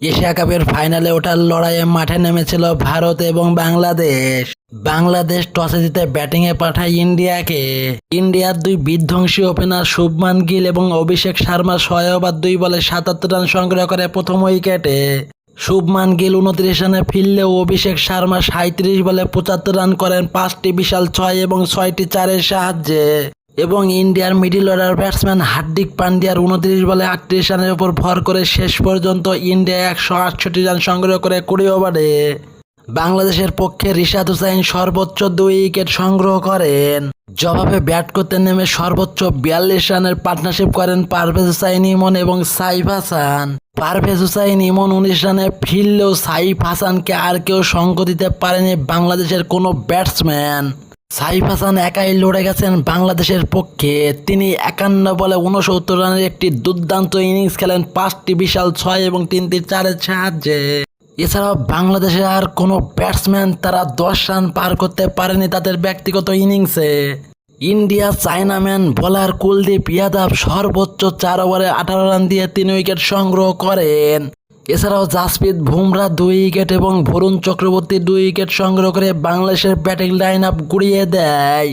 Asia কাপের ফাইনালে ওঠার লড়াইয়ে মাঠে নেমেছিল ভারত এবং বাংলাদেশ। বাংলাদেশ টসে জিতে ব্যাটিংয়ে পাঠায় ইন্ডিয়াকে। ইন্ডিয়ার দুই বিধ্বংসী ওপেনার শুভমান গিল এবং অভিষেক শর্মা 6 ওভার 2 বলে 77 রান সংগ্রহ করে প্রথম উইকেটে। শুভমান গিল 29 রানে ফিরলেও অভিষেক শর্মা 37 বলে 75 রান করেন 5টি বিশাল 6 এবং 6টি 4-এর সাহায্যে। এবং ইন্ডিয়ার মিডল অর্ডার ব্যাটসম্যান হার্দিক পান্ডিয়ার 29 বলে 38 রানের উপর ভর করে শেষ পর্যন্ত ইন্ডিয়া 168 রান সংগ্রহ করে 20 ওভারে। বাংলাদেশের পক্ষে রিশাদ হুসাইন সর্বোচ্চ 2 উইকেট সংগ্রহ করেন। জবাবে ব্যাট করতে নেমে সর্বোচ্চ 42 রানের পার্টনারশিপ করেন পারভেজ হুসাইন ইমন এবং সাইফ হাসান। পারভেজ হুসাইন ইমন 19 রানে ফিরলেও সাইফ হাসানকে আর কেউ সঙ্গ দিতে পারেনি বাংলাদেশের কোনো ব্যাটসম্যান। সাইফ হাসান একাই লড়ে গেছেন বাংলাদেশের পক্ষে। তিনি 51 বলে 69 রানের একটি দুর্দান্ত ইনিংস খেলেন 5টি বিশাল 6 এবং 3টি 4-এর সাহায্যে। এছাড়াও বাংলাদেশের আর কোনো ব্যাটসম্যান তারা 10 রান পার করতে পারেনি তাদের ব্যক্তিগত ইনিংসে। India Chinaman bowler Kuldeep Yadav সর্বোচ্চ 4 ওভারে 18 রান দিয়ে 3 উইকেট সংগ্রহ করেন। এছাড়াও জাসপ্রীত বুমরা 2 উইকেট এবং বরুণ চক্রবর্তী 2 উইকেট সংগ্রহ করে বাংলাদেশের ব্যাটিং লাইন আপ গুড়িয়ে দেয়।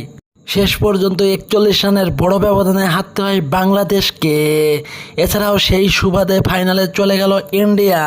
শেষ পর্যন্ত 41 রানের বড় ব্যবধানে হারতে হয় বাংলাদেশকে। এছাড়াও সেই সুবাদে ফাইনালে চলে গেল ইন্ডিয়া।